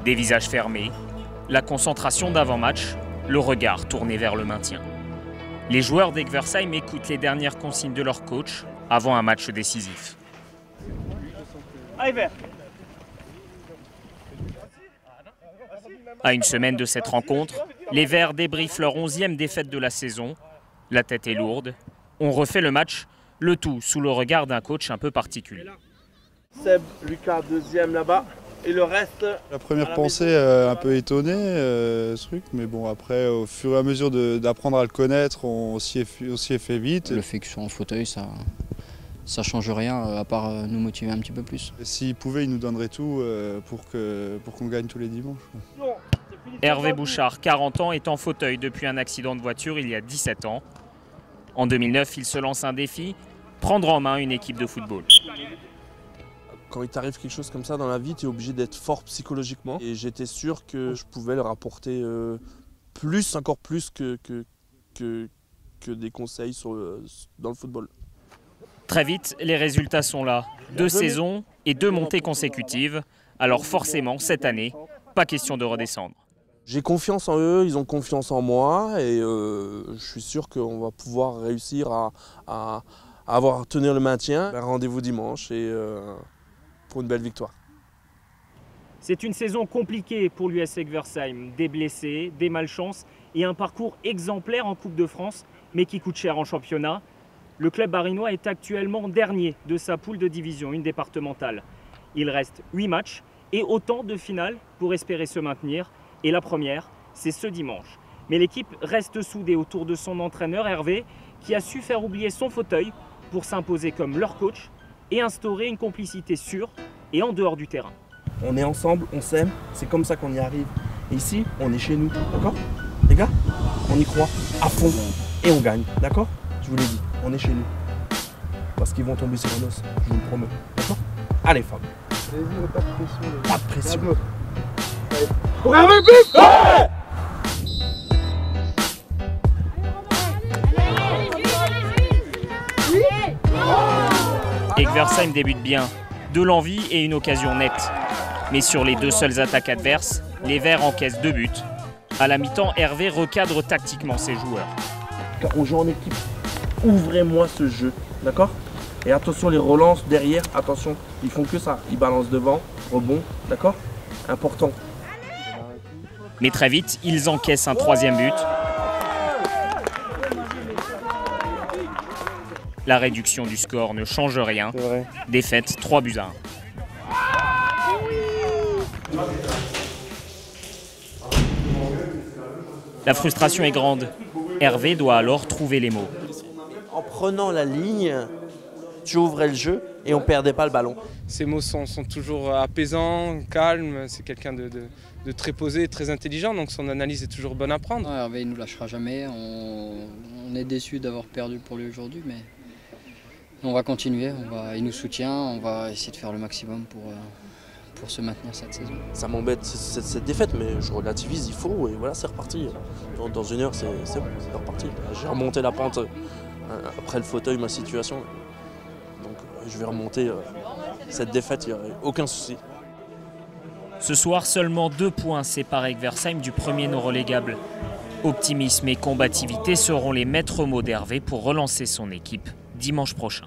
Des visages fermés, la concentration d'avant-match, le regard tourné vers le maintien. Les joueurs d'Egversheim écoutent les dernières consignes de leur coach avant un match décisif. À une semaine de cette rencontre, les Verts débriefent leur 11e défaite de la saison. La tête est lourde. On refait le match, le tout sous le regard d'un coach un peu particulier. Seb, Lucas, deuxième là-bas. Et le reste. La première pensée, un peu étonné, ce truc, mais bon, après, au fur et à mesure d'apprendre à le connaître, on s'y est fait vite. Le fait que je sois en fauteuil, ça change rien, à part nous motiver un petit peu plus. S'il pouvait, il nous donnerait tout pour qu'on gagne tous les dimanches. Hervé Bouchard, 40 ans, est en fauteuil depuis un accident de voiture il y a 17 ans. En 2009, il se lance un défi, prendre en main une équipe de football. Quand il t'arrive quelque chose comme ça dans la vie, tu es obligé d'être fort psychologiquement. Et j'étais sûr que je pouvais leur apporter encore plus que des conseils dans le football. Très vite, les résultats sont là. 2 saisons et 2 montées consécutives. Alors forcément, cette année, pas question de redescendre. J'ai confiance en eux, ils ont confiance en moi et je suis sûr qu'on va pouvoir réussir à tenir le maintien. Rendez-vous dimanche et pour une belle victoire. C'est une saison compliquée pour l'US Egversheim. Des blessés, des malchances et un parcours exemplaire en Coupe de France, mais qui coûte cher en championnat. Le club barinois est actuellement dernier de sa poule de division 1 départementale. Il reste 8 matchs et autant de finales pour espérer se maintenir. Et la première, c'est ce dimanche. Mais l'équipe reste soudée autour de son entraîneur Hervé, qui a su faire oublier son fauteuil pour s'imposer comme leur coach et instaurer une complicité sûre et en dehors du terrain. On est ensemble, on s'aime, c'est comme ça qu'on y arrive. Et ici, on est chez nous, d'accord? Les gars, on y croit à fond et on gagne, d'accord? Je vous l'ai dit, on est chez nous. Parce qu'ils vont tomber sur un os, je vous le promets, d'accord? Allez, Fab. Pas de pression. Pas de pression. Pour Hervé, vite! Egversheim débute bien, de l'envie et une occasion nette. Mais sur les 2 seules attaques adverses, les Verts encaissent 2 buts. À la mi-temps, Hervé recadre tactiquement ses joueurs. Quand on joue en équipe, ouvrez-moi ce jeu, d'accord? Et attention les relances derrière, attention, ils font que ça, ils balancent devant, rebond, d'accord? Important. Mais très vite, ils encaissent un 3e but. La réduction du score ne change rien. Défaite 3-1. La frustration est grande. Hervé doit alors trouver les mots. En prenant la ligne, j'ouvrais le jeu et on ne perdait pas le ballon. Ces mots sont toujours apaisants, calmes. C'est quelqu'un de très posé, très intelligent, donc son analyse est toujours bonne à prendre. Ouais, Hervé il ne nous lâchera jamais. On est déçus d'avoir perdu pour lui aujourd'hui, mais on va continuer. Il nous soutient, on va essayer de faire le maximum pour se maintenir cette saison. Ça m'embête cette défaite, mais je relativise, il faut, et voilà, c'est reparti. Dans 1 heure, c'est reparti. J'ai remonté la pente après le fauteuil, ma situation. Donc je vais remonter cette défaite, il n'y a aucun souci. Ce soir, seulement 2 points séparent Egversheim du premier non relégable. Optimisme et combativité seront les maîtres mots d'Hervé pour relancer son équipe dimanche prochain.